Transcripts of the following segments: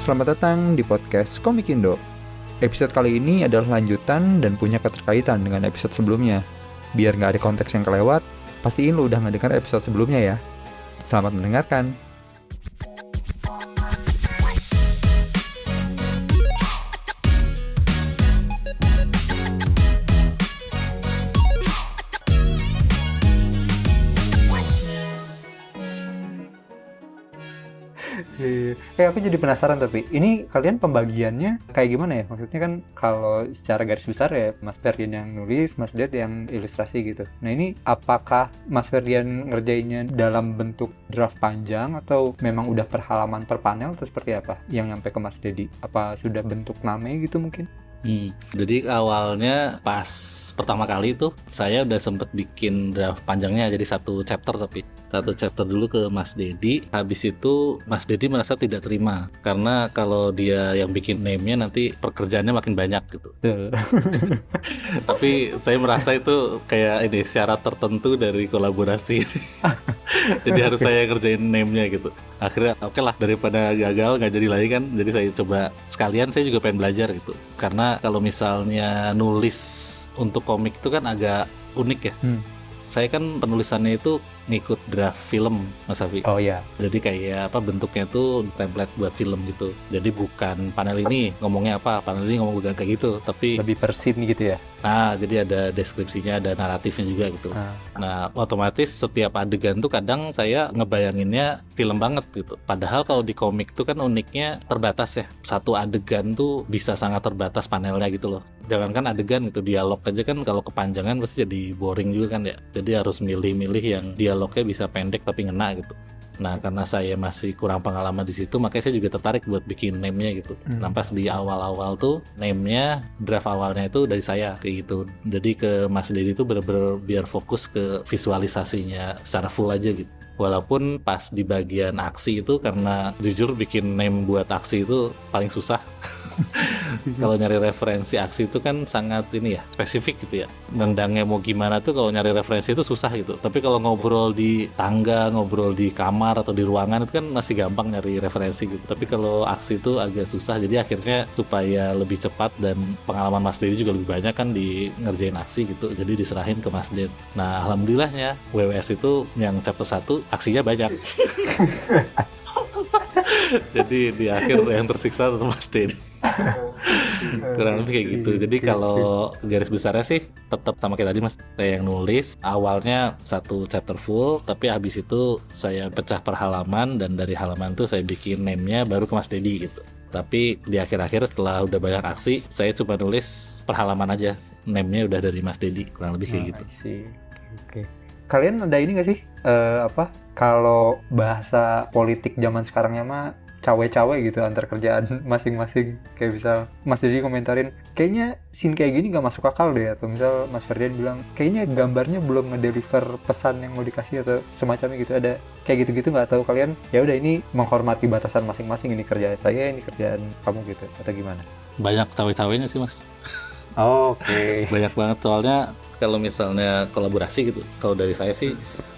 selamat datang di podcast Komik Indo. Episode kali ini adalah lanjutan dan punya keterkaitan dengan episode sebelumnya. Biar nggak ada konteks yang kelewat, pastiin lu udah ngedengar episode sebelumnya ya. Selamat mendengarkan. Aku jadi penasaran, tapi ini kalian pembagiannya kayak gimana ya? Maksudnya kan kalau secara garis besar ya Mas Ferdian yang nulis, Mas Ded yang ilustrasi gitu. Nah ini apakah Mas Ferdian ngerjainnya dalam bentuk draft panjang atau memang udah per halaman per panel atau seperti apa yang nyampe ke Mas Dedi? Apa sudah bentuk name gitu mungkin? Jadi awalnya pas pertama kali itu saya udah sempet bikin draft panjangnya jadi satu chapter dulu ke Mas Dedi. Habis itu Mas Dedi merasa tidak terima karena kalau dia yang bikin name-nya nanti pekerjaannya makin banyak gitu. Tapi saya merasa itu kayak ini syarat tertentu dari kolaborasi. Jadi harus saya kerjain name-nya gitu. Akhirnya oke lah, daripada gagal nggak jadi lagi kan. Jadi saya coba sekalian, saya juga pengen belajar gitu. Karena kalau misalnya nulis untuk komik itu kan agak unik ya. Saya kan penulisannya itu ngikut draft film, Mas Afi. Oh iya. Jadi kayak bentuknya tuh template buat film gitu. Jadi bukan panel ini ngomongnya apa, panel ini ngomong kayak gitu, tapi lebih per scene gitu ya. Nah, jadi ada deskripsinya, ada naratifnya juga gitu. Nah, otomatis setiap adegan tuh kadang saya ngebayanginnya film banget gitu. Padahal kalau di komik tuh kan uniknya terbatas ya. Satu adegan tuh bisa sangat terbatas panelnya gitu loh. Jangankan adegan gitu, dialog aja kan kalau kepanjangan pasti jadi boring juga kan ya. Jadi harus milih-milih yang dialognya bisa pendek tapi ngena gitu. Nah, karena saya masih kurang pengalaman di situ, makanya saya juga tertarik buat bikin name-nya gitu. Nah, pas di awal-awal tuh name-nya, draft awalnya itu dari saya kayak gitu. Jadi ke Mas Dedi tuh bener-bener biar fokus ke visualisasinya secara full aja gitu. Walaupun pas di bagian aksi itu, karena jujur bikin name buat aksi itu paling susah. Kalau nyari referensi aksi itu kan sangat ini ya, spesifik gitu ya. Nendangnya mau gimana tuh kalau nyari referensi itu susah gitu. Tapi kalau ngobrol di tangga, ngobrol di kamar atau di ruangan itu kan masih gampang nyari referensi gitu. Tapi kalau aksi itu agak susah. Jadi akhirnya supaya lebih cepat dan pengalaman Mas Dedi juga lebih banyak kan di ngerjain aksi gitu. Jadi diserahin ke Mas Ded. Nah, alhamdulillahnya WWS itu yang chapter 1 aksinya banyak. Jadi di akhir yang tersiksa tetap Mas Dedi. Kurang lebih kayak gitu. Jadi kalau garis besarnya sih tetap sama kayak tadi Mas, saya yang nulis. Awalnya satu chapter full, tapi habis itu saya pecah per halaman, dan dari halaman tuh saya bikin name-nya baru ke Mas Dedi gitu. Tapi di akhir-akhir setelah udah banyak aksi, saya cuma nulis per halaman aja. Name-nya udah dari Mas Dedi, kurang lebih kayak gitu. Oke. Kalian ada ini nggak sih? Kalau bahasa politik zaman sekarangnya mah cawe-cawe gitu antar kerjaan masing-masing. Kayak misal Mas Dedi komentarin, kayaknya scene kayak gini gak masuk akal deh. Atau misal Mas Ferdian bilang, kayaknya gambarnya belum ngedeliver pesan yang mau dikasih atau semacamnya gitu. Ada kayak gitu-gitu nggak? Tahu kalian ya udah ini menghormati batasan masing-masing, ini kerjaan saya, ini kerjaan kamu gitu, atau gimana? Banyak cawe-cawenya sih Mas. Oke. Banyak banget, soalnya kalau misalnya kolaborasi gitu, kalau dari saya sih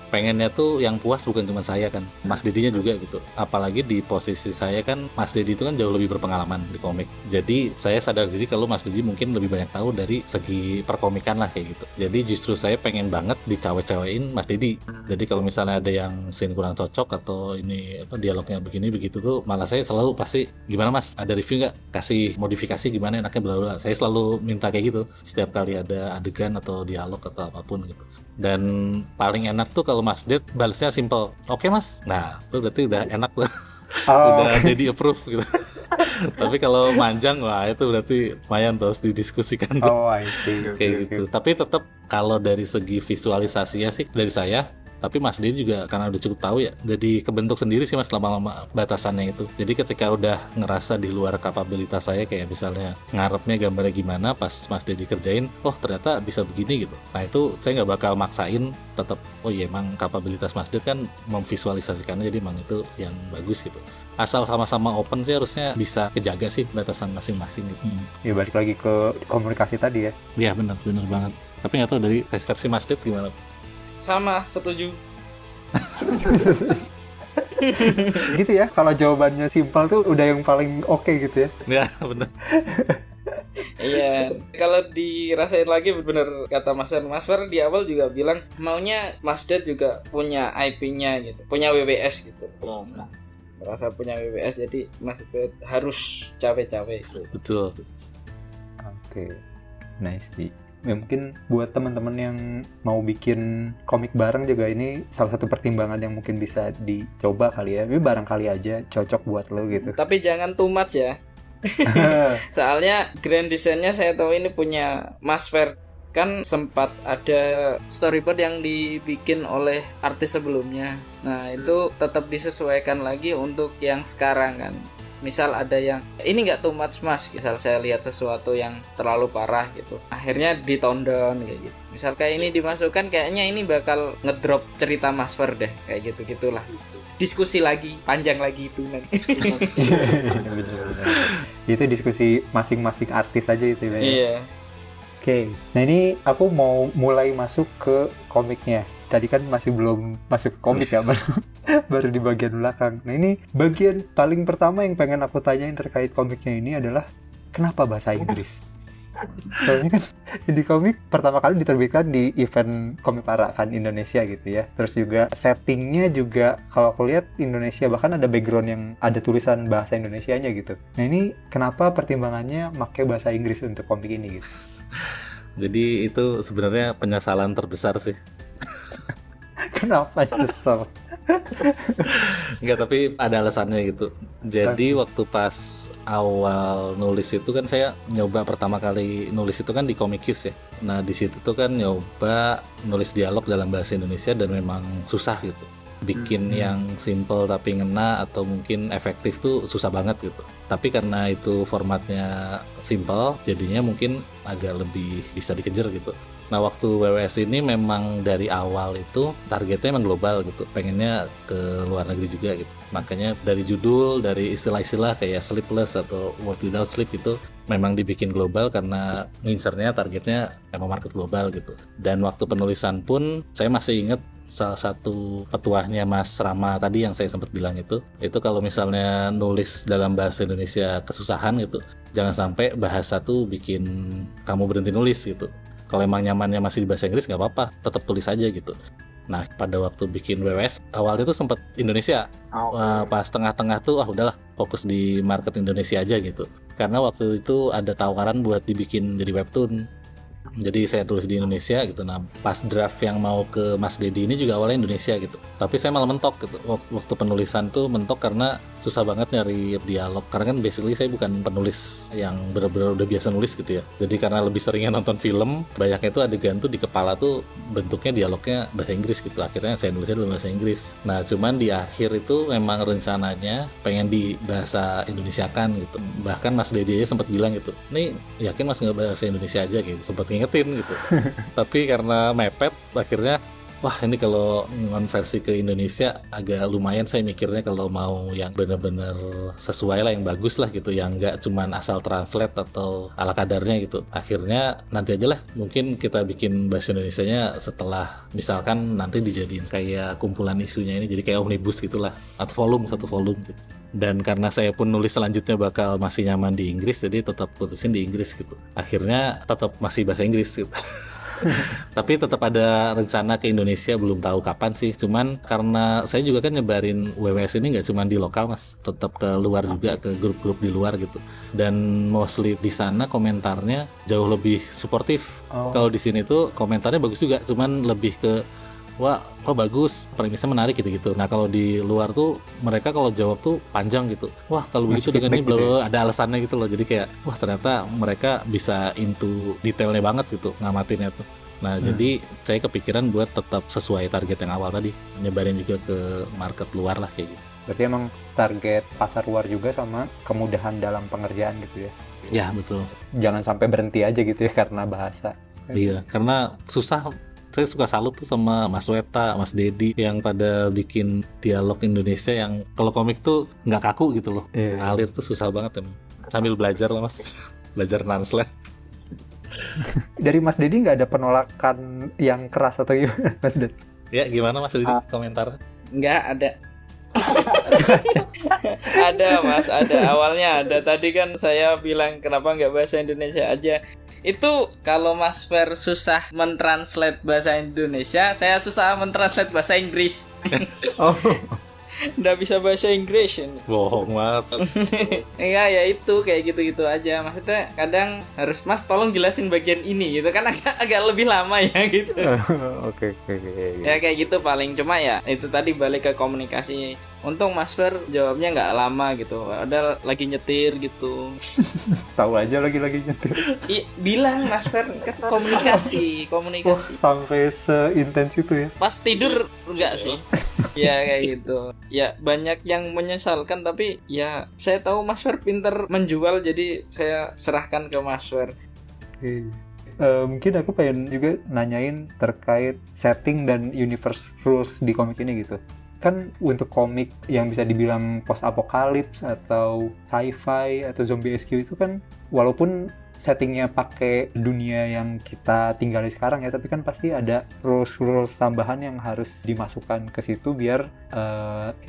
pengennya tuh yang puas bukan cuma saya kan, Mas Dedinya juga gitu. Apalagi di posisi saya kan, Mas Dedi itu kan jauh lebih berpengalaman di komik. Jadi saya sadar diri kalau Mas Dedi mungkin lebih banyak tahu dari segi perkomikan lah kayak gitu. Jadi justru saya pengen banget dicawe-cawein Mas Dedi. Jadi kalau misalnya ada yang scene kurang cocok atau ini dialognya begini begitu tuh, malah saya selalu pasti, gimana Mas, ada review nggak? Kasih modifikasi gimana enaknya bla bla. Saya selalu minta kayak gitu setiap kali ada adegan atau dialog atau apapun gitu. Dan paling enak tuh kalau Mas Ded balasnya simple, oke Mas. Nah itu berarti udah enak tuh. Udah Dedi approve gitu. Tapi kalau manjang, wah itu berarti lumayan terus didiskusikan. I see. Kayak gitu. Tapi tetap kalau dari segi visualisasinya sih dari saya. Tapi Mas Dedi juga karena udah cukup tahu ya, udah dikebentuk sendiri sih Mas lama-lama batasannya itu. Jadi ketika udah ngerasa di luar kapabilitas saya, kayak misalnya ngarepnya gambarnya gimana, pas Mas Dedi kerjain, oh ternyata bisa begini gitu. Nah itu saya nggak bakal maksain, tetap oh iya emang kapabilitas Mas Dedi kan memvisualisasikannya, jadi emang itu yang bagus gitu. Asal sama-sama open sih harusnya bisa kejaga sih batasan masing-masing gitu. Ya balik lagi ke komunikasi tadi ya. Iya benar banget. Tapi nggak tahu dari versi Mas Dedi gimana? Sama, setuju. Gitu ya, kalau jawabannya simpel tuh udah yang paling oke gitu ya. Ya benar. Iya, kalau dirasain lagi bener kata Mas Fer di awal juga bilang maunya Mas Ded juga punya IP-nya gitu, punya WWS gitu. Merasa punya WWS jadi Mas Ded harus cawe-cawe gitu. Betul. Oke, nice sih. Ya, mungkin buat teman-teman yang mau bikin komik bareng juga ini salah satu pertimbangan yang mungkin bisa dicoba kali ya. Ini barangkali aja cocok buat lo gitu. Tapi jangan too much ya. Soalnya grand design-nya saya tahu ini punya Mas Fer, kan sempat ada storyboard yang dibikin oleh artis sebelumnya. Nah itu tetap disesuaikan lagi untuk yang sekarang kan. Misal ada yang ini nggak too much Mas, misal saya lihat sesuatu yang terlalu parah gitu, akhirnya ditone down kayak gitu. Misal kayak ini dimasukkan, kayaknya ini bakal ngedrop cerita Mas Fer deh, kayak gitu gitulah. Diskusi lagi, panjang lagi itu nanti. Itu diskusi masing-masing artis aja itu ya. Iya. Oke, nah ini aku mau mulai masuk ke komiknya. Tadi kan masih belum masuk ke komik ya, baru di bagian belakang. Nah ini bagian paling pertama yang pengen aku tanyain terkait komiknya ini adalah kenapa bahasa Inggris? Soalnya kan di komik pertama kali diterbitkan di event Komik Para-kan Indonesia gitu ya. Terus juga settingnya juga kalau aku lihat Indonesia, bahkan ada background yang ada tulisan bahasa Indonesianya gitu. Nah ini kenapa pertimbangannya pakai bahasa Inggris untuk komik ini gitu? Jadi itu sebenarnya penyesalan terbesar sih. Kenapa nyesel? Enggak, tapi ada alasannya gitu. Jadi waktu pas awal nulis itu kan saya nyoba pertama kali nulis itu kan di Comicus ya. Nah di situ tuh kan nyoba nulis dialog dalam bahasa Indonesia dan memang susah gitu. Bikin yang simple tapi ngena atau mungkin efektif tuh susah banget gitu. Tapi karena itu formatnya simple, jadinya mungkin agak lebih bisa dikejar gitu. Nah waktu WWS ini memang dari awal itu targetnya emang global gitu, pengennya ke luar negeri juga gitu. Makanya dari judul, dari istilah-istilah kayak sleepless atau world without sleep itu memang dibikin global karena ngincernya targetnya emang market global gitu. Dan waktu penulisan pun saya masih ingat salah satu petuahnya Mas Rama tadi yang saya sempat bilang itu kalau misalnya nulis dalam bahasa Indonesia kesusahan gitu, jangan sampai bahasa tuh bikin kamu berhenti nulis gitu. Kalau emang nyamannya masih di bahasa Inggris nggak apa-apa, tetap tulis aja gitu. Nah pada waktu bikin WWS awalnya tuh sempat Indonesia, pas tengah-tengah tuh udahlah fokus di market Indonesia aja gitu. Karena waktu itu ada tawaran buat dibikin jadi webtoon. Jadi saya tulis di Indonesia gitu. Nah pas draft yang mau ke Mas Dedi ini juga awalnya Indonesia gitu. Tapi saya malah mentok gitu. Waktu penulisan tuh mentok karena susah banget nyari dialog. Karena kan basically saya bukan penulis yang benar-benar udah biasa nulis gitu ya. Jadi karena lebih seringnya nonton film, banyaknya tuh adegan tuh di kepala tuh bentuknya dialognya bahasa Inggris gitu. Akhirnya saya nulisnya dalam bahasa Inggris. Nah cuman di akhir itu memang rencananya pengen di bahasa Indonesia kan gitu. Bahkan Mas Dedi aja sempat bilang gitu, nih yakin Mas nggak bahasa Indonesia aja gitu. Sempat ngingetin gitu. Tapi karena mepet akhirnya wah ini kalau ngonversi ke Indonesia agak lumayan, saya mikirnya kalau mau yang benar-benar sesuai lah, yang bagus lah gitu, yang nggak cuman asal translate atau ala kadarnya gitu. Akhirnya nanti aja lah mungkin kita bikin bahasa Indonesianya setelah misalkan nanti dijadiin kayak kumpulan isunya ini, jadi kayak omnibus gitulah, atau satu volume gitu. Dan karena saya pun nulis selanjutnya bakal masih nyaman di Inggris, jadi tetap putusin di Inggris gitu. Akhirnya tetap masih bahasa Inggris gitu. Tapi tetap ada rencana ke Indonesia, belum tahu kapan sih. Cuman karena saya juga kan nyebarin WWS ini nggak cuma di lokal Mas, tetap ke luar juga, ke grup-grup di luar gitu. Dan mostly di sana komentarnya jauh lebih suportif. Kalau di sini tuh komentarnya bagus juga, cuman lebih ke wah bagus, premisnya menarik gitu-gitu. Nah kalau di luar tuh mereka kalau jawab tuh panjang gitu. Wah kalau begitu dengan ini belum ada alasannya gitu loh. Jadi kayak wah ternyata mereka bisa into detailnya banget gitu ngamatinnya tuh. Nah jadi saya kepikiran buat tetap sesuai target yang awal tadi, nyebarin juga ke market luar lah kayak gitu. Berarti emang target pasar luar juga sama kemudahan dalam pengerjaan gitu ya? Ya betul. Jangan sampai berhenti aja gitu ya karena bahasa. Iya, karena susah. Saya suka salut tuh sama Mas Weta, Mas Dedi yang pada bikin dialog Indonesia yang kalau komik tuh nggak kaku gitu loh. Ngalir tuh susah banget emang. Sambil belajar lah Mas, belajar translate. Dari Mas Dedi nggak ada penolakan yang keras atau gimana Mas Dedi? Ya gimana Mas Dedi komentar? Nggak ada. Ada Mas, ada. Awalnya ada. Tadi kan saya bilang kenapa nggak bahasa Indonesia aja. Itu kalau Mas Fer susah mentranslate bahasa Indonesia, saya susah mentranslate bahasa Inggris. Oh. Nggak bisa bahasa Inggris ini. Bohong banget. Iya ya itu kayak gitu-gitu aja. Maksudnya kadang harus Mas tolong jelasin bagian ini gitu kan, agak lebih lama ya gitu. Oke. Ya kayak gitu paling, cuma ya itu tadi balik ke komunikasi. Untung Mas Fer jawabnya nggak lama gitu. Ada lagi nyetir gitu. Tahu aja lagi nyetir. Bilang Mas Fer kan komunikasi. Sampai seintens itu ya. Pas tidur enggak sih? Ya kayak gitu. Ya banyak yang menyesalkan, tapi ya saya tahu Mas Fer pinter menjual, jadi saya serahkan ke Mas Fer. Mungkin aku pengen juga nanyain terkait setting dan universe rules di komik ini gitu. Kan untuk komik yang bisa dibilang post apokalips atau sci-fi atau zombie SQ itu kan walaupun settingnya pakai dunia yang kita tinggali sekarang ya, tapi kan pasti ada rules tambahan yang harus dimasukkan ke situ biar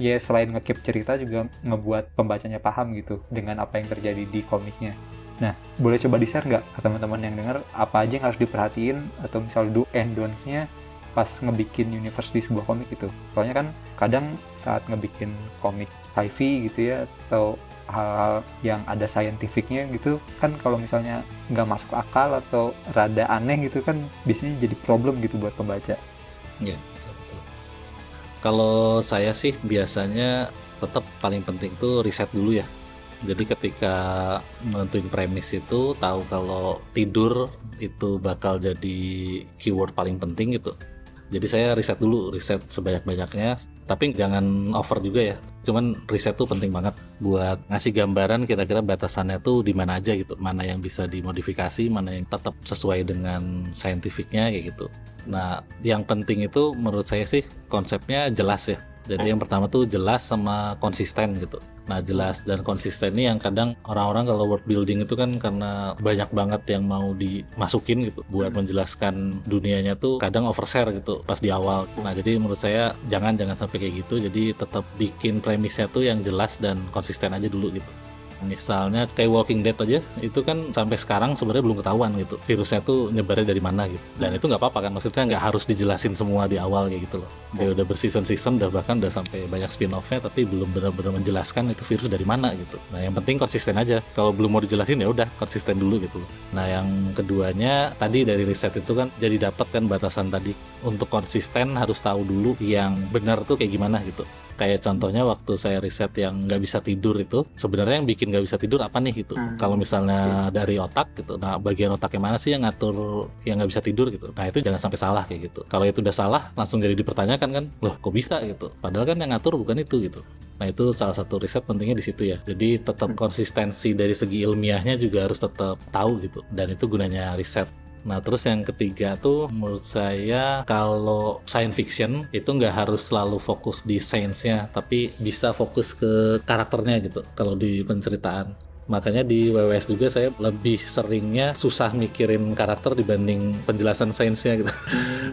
ya selain nge-keep cerita juga ngebuat pembacanya paham gitu dengan apa yang terjadi di komiknya. Nah, boleh coba di-share nggak ke teman-teman yang dengar apa aja yang harus diperhatiin atau misal do and don'ts-nya pas ngebikin universe di sebuah komik itu. Soalnya kan kadang saat ngebikin komik sci-fi gitu ya, atau hal-hal yang ada scientificnya gitu kan, kalau misalnya nggak masuk akal atau rada aneh gitu kan biasanya jadi problem gitu buat pembaca. Ya, betul. Kalau saya sih biasanya tetap paling penting tuh riset dulu ya. Jadi ketika menentuin premis itu tahu kalau tidur itu bakal jadi keyword paling penting gitu. Jadi saya riset sebanyak-banyaknya, tapi jangan over juga ya. Cuman riset tuh penting banget buat ngasih gambaran kira-kira batasannya tuh di mana aja gitu. Mana yang bisa dimodifikasi, mana yang tetap sesuai dengan scientificnya kayak gitu. Nah, yang penting itu menurut saya sih konsepnya jelas ya. Jadi yang pertama tuh jelas sama konsisten gitu. Nah, jelas dan konsisten ini yang kadang orang-orang kalau world building itu kan karena banyak banget yang mau dimasukin gitu buat menjelaskan dunianya tuh kadang overshare gitu pas di awal. Nah, jadi menurut saya jangan sampai kayak gitu. Jadi tetap bikin premisnya tuh yang jelas dan konsisten aja dulu gitu. Misalnya kayak Walking Dead aja, itu kan sampai sekarang sebenarnya belum ketahuan gitu virusnya tuh nyebarnya dari mana gitu. Dan itu nggak apa-apa kan, maksudnya nggak harus dijelasin semua di awal kayak gitu loh. Dia udah berseason-season, bahkan udah sampai banyak spin-off-nya, tapi belum benar-benar menjelaskan itu virus dari mana gitu. Nah, yang penting konsisten aja. Kalau belum mau dijelasin ya udah konsisten dulu gitu. Nah, yang keduanya tadi dari riset itu kan jadi dapat kan batasan tadi. Untuk konsisten harus tahu dulu yang benar tuh kayak gimana gitu. Kayak contohnya waktu saya riset yang nggak bisa tidur itu, sebenarnya yang bikin nggak bisa tidur apa nih gitu. Kalau misalnya dari otak gitu, nah bagian otak yang mana sih yang ngatur yang nggak bisa tidur gitu. Nah, itu jangan sampai salah kayak gitu. Kalau itu udah salah langsung jadi dipertanyakan kan, loh kok bisa gitu. Padahal kan yang ngatur bukan itu gitu. Nah, itu salah satu riset pentingnya di situ ya. Jadi tetap konsistensi dari segi ilmiahnya juga harus tetap tahu gitu. Dan itu gunanya riset. Nah, terus yang ketiga tuh menurut saya kalau science fiction itu nggak harus selalu fokus di science-nya, tapi bisa fokus ke karakternya gitu kalau di penceritaan. Makanya di WWS juga saya lebih seringnya susah mikirin karakter dibanding penjelasan sainsnya gitu.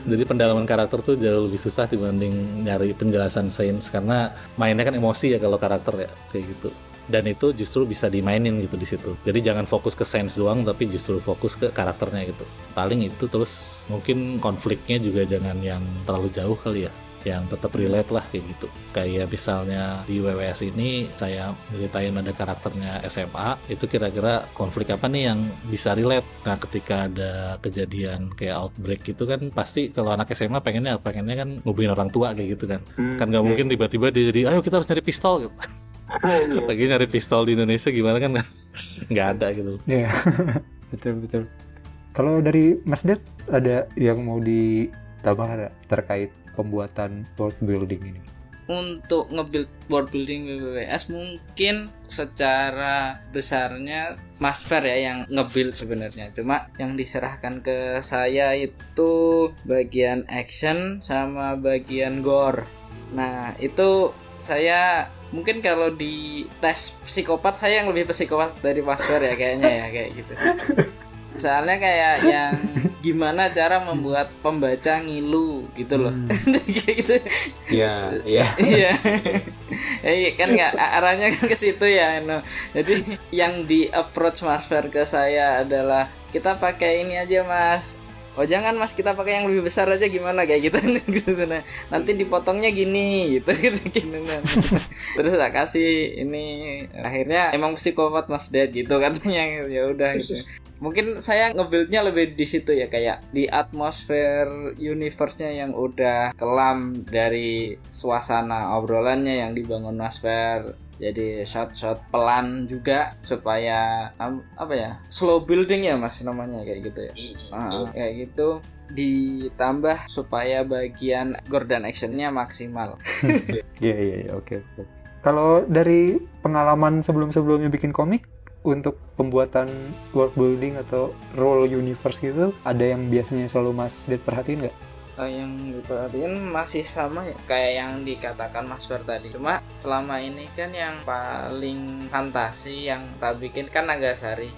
Jadi pendalaman karakter tuh jauh lebih susah dibanding nyari penjelasan sains, karena mainnya kan emosi ya kalau karakter ya kayak gitu. Dan itu justru bisa dimainin gitu di situ. Jadi jangan fokus ke sains doang, tapi justru fokus ke karakternya gitu. Paling itu, terus mungkin konfliknya juga jangan yang terlalu jauh kali ya, yang tetap relate lah kayak gitu. Kayak misalnya di WWS ini saya ceritain ada karakternya SMA, itu kira-kira konflik apa nih yang bisa relate. Nah, ketika ada kejadian kayak outbreak gitu kan, pasti kalau anak SMA pengennya kan ngubungin orang tua kayak gitu kan. Kan gak mungkin tiba-tiba dia jadi ayo kita harus nyari pistol gitu. Lagi nyari pistol di Indonesia gimana kan, nggak ada gitu. Iya, betul. Kalau dari Mas Det ada yang mau ditambah terkait pembuatan world building ini? Untuk nge-build world building WWS mungkin secara besarnya Mas Fer ya yang nge-build sebenarnya. Cuma yang diserahkan ke saya itu bagian action sama bagian gore. Nah, itu saya mungkin kalau di tes psikopat saya yang lebih psikopat dari Mas Fer ya kayaknya ya kayak gitu. Soalnya kayak yang gimana cara membuat pembaca ngilu gitu loh. Kayak gitu. Iya. Iya. Kan nggak arahnya kan ke situ ya. No. Jadi yang di approach Mas Fer ke saya adalah kita pakai ini aja Mas. Oh jangan Mas, kita pakai yang lebih besar aja gimana kayak gitu. Gitu. Nah, nanti dipotongnya gini gitu. Nah. Terus tak kasih ini, akhirnya emang psikopat Mas Ded gitu katanya. Ya udah gitu. Mungkin saya nge-build-nya lebih di situ ya, kayak di atmosfer universe-nya yang udah kelam dari suasana obrolannya yang dibangun Mas Fer. Jadi shot-shot pelan juga supaya slow building ya Mas namanya kayak gitu ya. Kayak gitu ditambah supaya bagian Gordon actionnya maksimal. Iya, oke. Kalau dari pengalaman sebelumnya bikin komik, untuk pembuatan world building atau role universe gitu, ada yang biasanya selalu Mas Ded perhatiin nggak? Yang diperhatiin masih sama ya, kayak yang dikatakan Mas Fer tadi. Cuma selama ini kan yang paling fantasi yang tak bikin kan Nagasari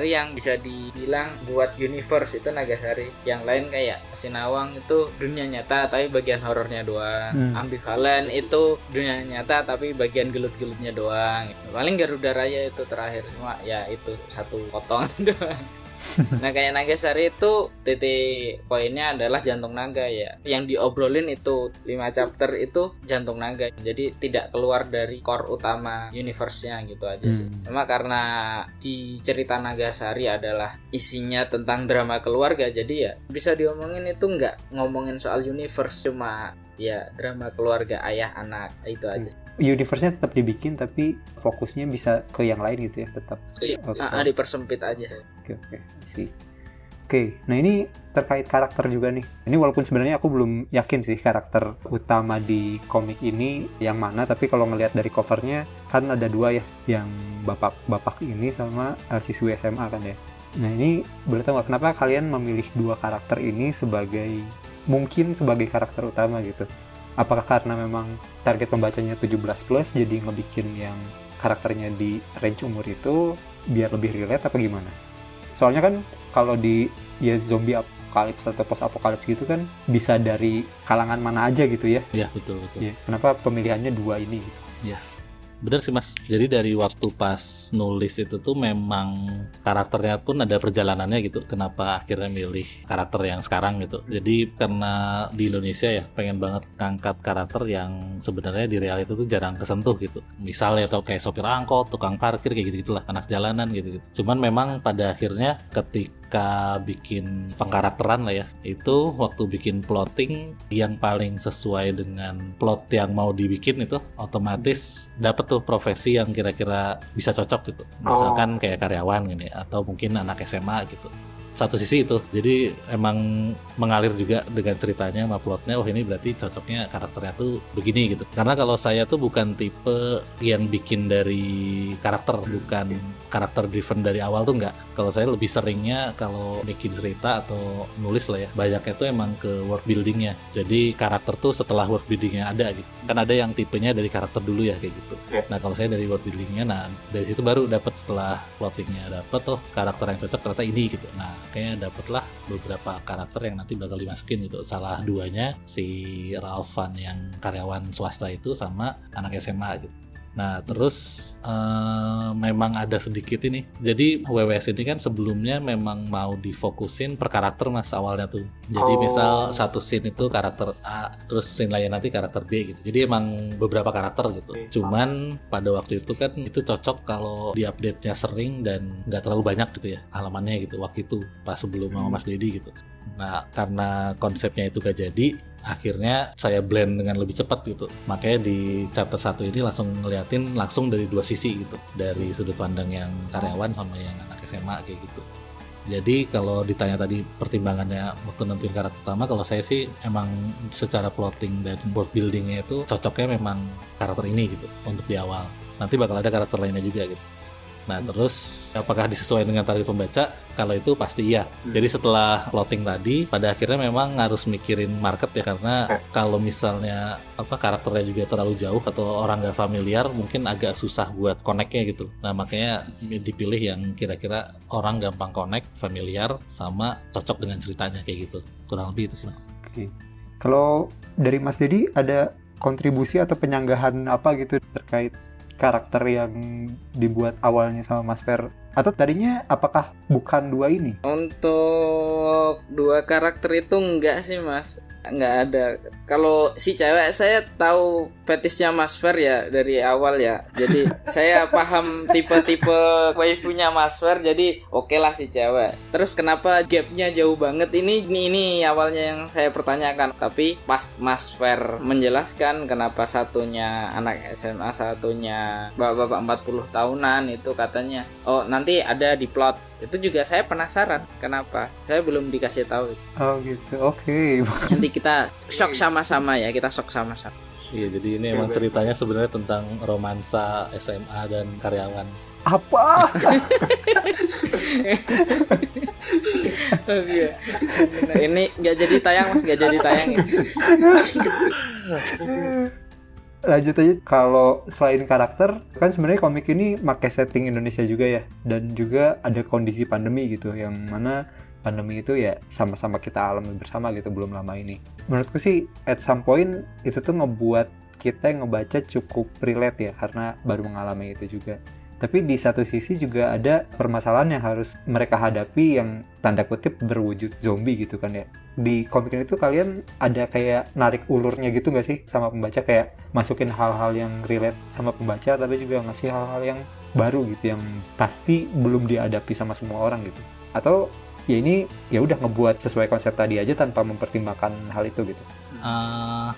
yang bisa dibilang buat universe itu Nagasari. Yang lain kayak Sinawang itu dunia nyata tapi bagian horornya doang. Ambivalen itu dunia nyata tapi bagian gelut-gelutnya doang. Paling Garuda Raya itu terakhir, cuma ya itu satu potongan doang. Nah kayak Nagasari itu titik poinnya adalah jantung naga ya. Yang diobrolin itu 5 chapter itu jantung naga. Jadi tidak keluar dari core utama universe-nya gitu aja sih. Cuma karena di cerita Nagasari adalah isinya tentang drama keluarga, jadi ya bisa diomongin itu nggak ngomongin soal universe, cuma ya drama keluarga ayah anak itu aja. Universe-nya tetap dibikin tapi fokusnya bisa ke yang lain gitu ya, tetap. Dipersempit aja. Oke, sih. Oke, nah ini terkait karakter juga nih. Ini walaupun sebenarnya aku belum yakin sih karakter utama di komik ini yang mana, tapi kalau ngelihat dari covernya kan ada 2 ya, yang bapak ini sama siswi SMA kan ya. Nah ini boleh tahu nggak kenapa kalian memilih 2 karakter ini mungkin sebagai karakter utama gitu? Apakah karena memang target pembacanya 17+ jadi ngebikin yang karakternya di range umur itu biar lebih relate apa gimana? Soalnya kan kalau di zombie apokalips atau post apokalips gitu kan bisa dari kalangan mana aja gitu ya. Iya, betul. Ya, kenapa pemilihannya 2 ini gitu? Iya. Bener sih Mas, jadi dari waktu pas nulis itu tuh memang karakternya pun ada perjalanannya gitu. Kenapa akhirnya milih karakter yang sekarang gitu. Jadi karena di Indonesia ya pengen banget ngangkat karakter yang sebenarnya di realita tuh jarang kesentuh gitu. Misalnya atau kayak sopir angkot, tukang parkir kayak gitu-gitulah, anak jalanan gitu. Cuman memang pada akhirnya ketika bikin pengkarakteran lah ya, itu waktu bikin plotting yang paling sesuai dengan plot yang mau dibikin itu otomatis dapet tuh profesi yang kira-kira bisa cocok gitu. Misalkan kayak karyawan gini atau mungkin anak SMA gitu. Satu sisi itu, jadi emang mengalir juga dengan ceritanya sama plotnya. Oh ini berarti cocoknya karakternya tuh begini gitu. Karena kalau saya tuh bukan tipe yang bikin dari karakter, bukan karakter driven dari awal tuh enggak. Kalau saya lebih seringnya kalau bikin cerita atau nulis lah ya, banyaknya tuh emang ke world buildingnya. Jadi karakter tuh setelah world buildingnya ada gitu. Kan ada yang tipenya dari karakter dulu ya kayak gitu. Nah kalau saya dari world buildingnya, nah dari situ baru dapat setelah plottingnya dapat tuh karakter yang cocok ternyata ini gitu. Nah kayaknya dapatlah beberapa karakter yang nanti bakal dimasukin gitu. Salah 2-nya si Ralfan yang karyawan swasta itu sama anak SMA gitu. Nah terus memang ada sedikit ini. Jadi WWS ini kan sebelumnya memang mau difokusin per karakter Mas awalnya tuh. Jadi misal satu scene itu karakter A, terus scene lain nanti karakter B gitu. Jadi emang beberapa karakter gitu. Cuman pada waktu itu kan itu cocok kalau di update-nya sering dan nggak terlalu banyak gitu ya halamannya gitu waktu itu pas sebelum sama Mas Dedi gitu. Nah karena konsepnya itu gak jadi, akhirnya saya blend dengan lebih cepat gitu. Makanya di chapter 1 ini langsung ngeliatin langsung dari 2 sisi gitu. Dari sudut pandang yang karyawan sama yang anak SMA kayak gitu. Jadi kalau ditanya tadi pertimbangannya waktu nentuin karakter utama, kalau saya sih emang secara plotting dan world buildingnya itu cocoknya memang karakter ini gitu untuk di awal. Nanti bakal ada karakter lainnya juga gitu. Nah terus apakah disesuaikan dengan target pembaca? Kalau itu pasti iya. Jadi setelah plotting tadi, pada akhirnya memang harus mikirin market ya, karena kalau misalnya karakternya juga terlalu jauh atau orang nggak familiar, mungkin agak susah buat connect-nya gitu. Nah makanya dipilih yang kira-kira orang gampang connect, familiar, sama cocok dengan ceritanya kayak gitu. Kurang lebih itu sih Mas. Oke. Kalau dari Mas Dedi ada kontribusi atau penyanggahan apa gitu terkait karakter yang dibuat awalnya sama Mas Fer? Atau tadinya apakah bukan dua ini? Untuk dua karakter itu enggak sih Mas, enggak ada. Kalau si cewek saya tahu fetishnya Mas Fer ya dari awal ya. Jadi saya paham tipe-tipe waifunya Mas Fer. Jadi oke lah si cewek. Terus kenapa gapnya jauh banget? Ini awalnya yang saya pertanyakan. Tapi pas Mas Fer menjelaskan kenapa satunya anak SMA, satunya bapak-bapak 40 tahunan itu katanya, oh nanti ada di plot. Itu juga saya penasaran kenapa. Saya belum dikasih tahu. Oh gitu, oke. Nanti kita shock sama-sama ya, kita shock sama-sama. Iya, jadi ini emang ceritanya sebenarnya tentang romansa SMA dan karyawan. Apa? Oke. Ini nggak jadi tayang Mas, nggak jadi tayang. Lanjut aja, kalau selain karakter kan sebenarnya komik ini pakai setting Indonesia juga ya, dan juga ada kondisi pandemi gitu, yang mana pandemi itu ya sama-sama kita alami bersama gitu belum lama ini. Menurutku sih at some point itu tuh ngebuat kita yang ngebaca cukup relate ya, karena baru mengalami itu juga. Tapi di satu sisi juga ada permasalahan yang harus mereka hadapi yang tanda kutip berwujud zombie gitu kan ya. Di komik ini tuh kalian ada kayak narik ulurnya gitu gak sih sama pembaca, kayak masukin hal-hal yang relate sama pembaca tapi juga ngasih hal-hal yang baru gitu yang pasti belum dihadapi sama semua orang gitu. Atau ya ini ya udah ngebuat sesuai konsep tadi aja tanpa mempertimbangkan hal itu gitu.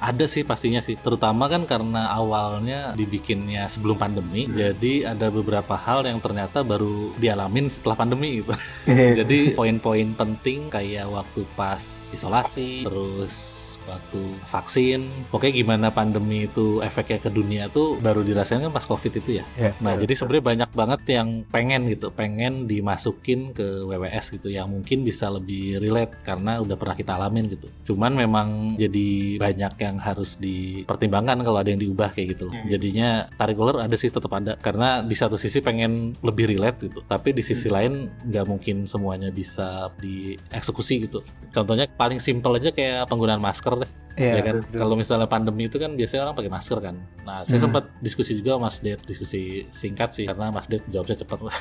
Ada sih pastinya sih, terutama kan karena awalnya dibikinnya sebelum pandemi, jadi ada beberapa hal yang ternyata baru dialamin setelah pandemi gitu. Jadi poin-poin penting kayak waktu pas isolasi, terus waktu vaksin, pokoknya gimana pandemi itu efeknya ke dunia tuh baru dirasain kan pas COVID itu ya. Nah jadi sebenarnya banyak banget yang pengen dimasukin ke WWS gitu, yang mungkin bisa lebih relate karena udah pernah kita alamin gitu. Cuman memang jadi banyak yang harus dipertimbangkan kalau ada yang diubah kayak gitu loh. Jadinya tarik ulur ada sih, tetap ada, karena di satu sisi pengen lebih relate gitu, tapi di sisi lain nggak mungkin semuanya bisa dieksekusi gitu. Contohnya paling simpel aja kayak penggunaan masker deh. Ya kan, kalau misalnya pandemi itu kan biasanya orang pakai masker kan. Nah saya sempat diskusi juga sama Mas Ded, diskusi singkat sih karena Mas Ded jawabnya cepat.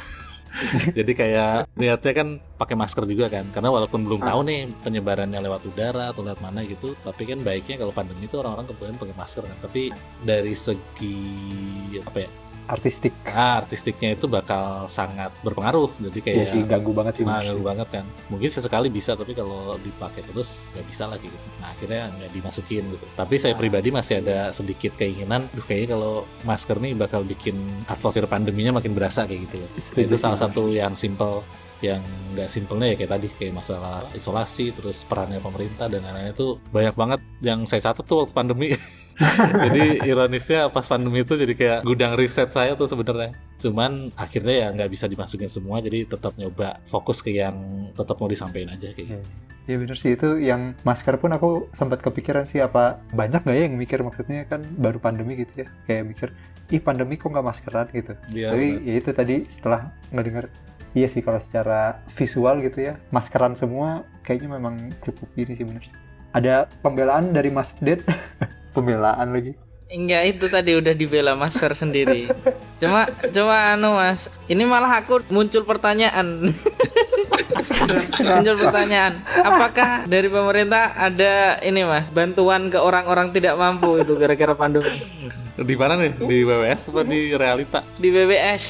Jadi kayak niatnya kan pakai masker juga kan, karena walaupun belum tahu nih penyebarannya lewat udara atau lewat mana gitu, tapi kan baiknya kalau pandemi itu orang-orang kemudian pakai masker kan. Tapi dari segi artistiknya itu bakal sangat berpengaruh. Jadi kayak ya sih, ganggu banget sih. Ganggu banget kan. Mungkin sesekali bisa, tapi kalau dipakai terus nggak bisa lagi gitu. Nah akhirnya nggak dimasukin gitu. Tapi saya pribadi masih ada sedikit keinginan, kayaknya kalau masker nih bakal bikin atmosfer pandeminya makin berasa kayak gitu loh. Itu salah satu yang simple. Yang nggak simpelnya ya kayak tadi, kayak masalah isolasi, terus perannya pemerintah dan lain-lain itu banyak banget yang saya catat tuh waktu pandemi. Jadi ironisnya pas pandemi itu jadi kayak gudang riset saya tuh sebenarnya. Cuman akhirnya ya nggak bisa dimasukin semua, jadi tetap nyoba fokus ke yang tetap mau disampaikan aja kayak gitu. Ya bener sih, itu yang masker pun aku sempat kepikiran sih, apa banyak nggak ya yang mikir, maksudnya kan baru pandemi gitu ya, kayak mikir pandemi kok nggak maskeran gitu. Ya, tapi bener. Ya itu tadi setelah ngedengar, iya sih kalau secara visual gitu ya maskeran semua kayaknya memang cukup ini sih, bener. Ada pembelaan dari Mas Ded. Pembelaan lagi. Enggak, itu tadi udah dibela Mas Fer sendiri. Cuma Mas, ini malah aku muncul pertanyaan. Apakah dari pemerintah ada ini Mas, bantuan ke orang-orang tidak mampu itu gara-gara pandemi? Di mana nih? Di WWS atau di Realita? Di WWS.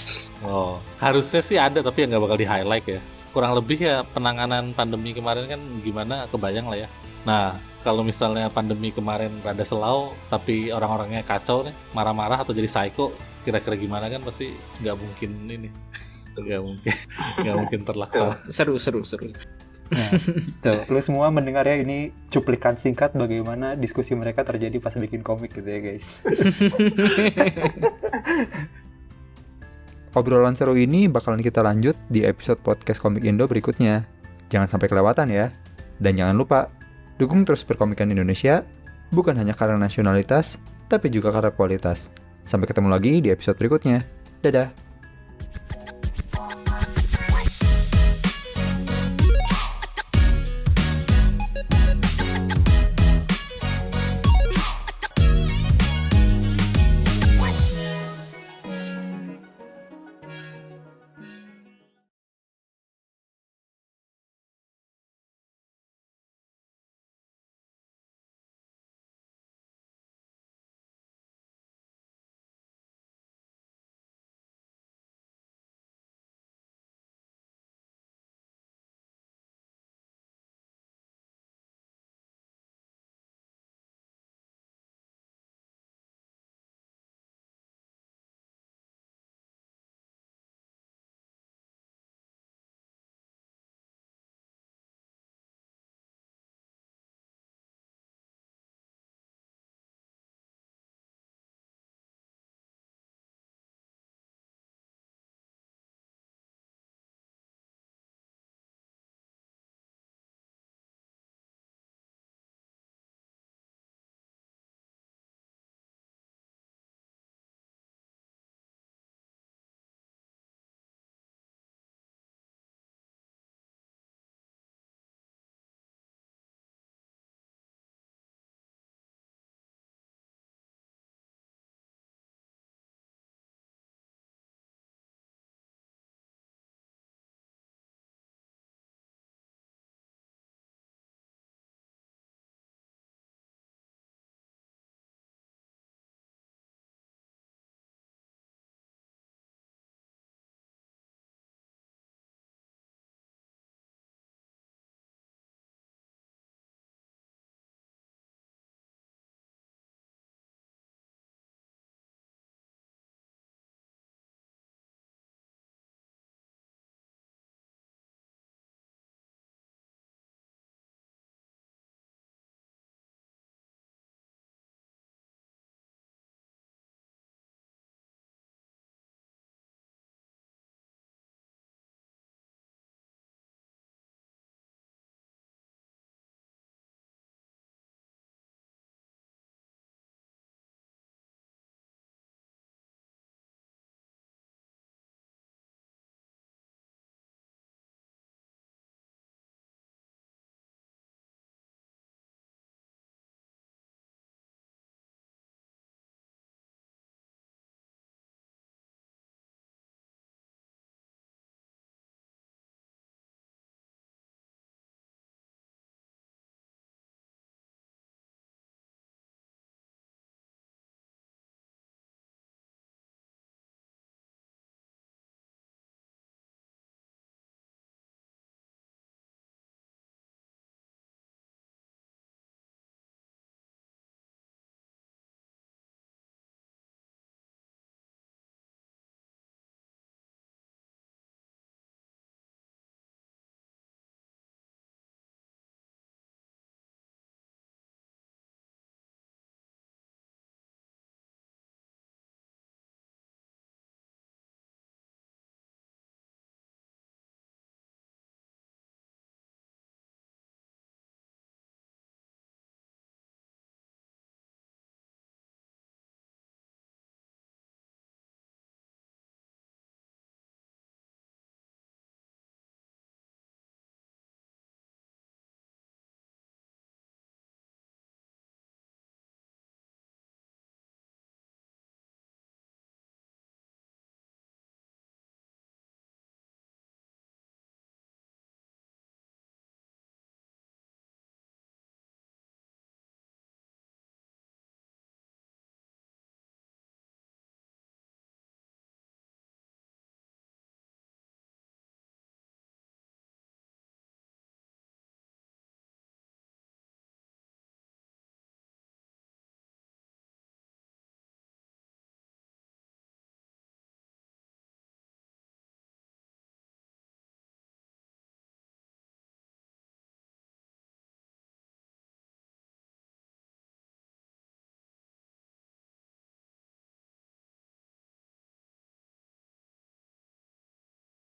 Oh, harusnya sih ada, tapi ya nggak bakal di-highlight ya. Kurang lebih ya penanganan pandemi kemarin kan gimana, kebayang lah ya. Nah, kalau misalnya pandemi kemarin rada selau, tapi orang-orangnya kacau nih, marah-marah atau jadi psycho, kira-kira gimana kan pasti nggak mungkin ini. Nggak mungkin terlaksana. Seru. Nah, tuh, lu semua mendengar ya, ini cuplikan singkat bagaimana diskusi mereka terjadi pas bikin komik gitu ya guys. Obrolan seru ini bakalan kita lanjut di episode podcast Komik Indo berikutnya. Jangan sampai kelewatan ya. Dan jangan lupa, dukung terus perkomikan Indonesia, bukan hanya karena nasionalitas, tapi juga karena kualitas. Sampai ketemu lagi di episode berikutnya. Dadah!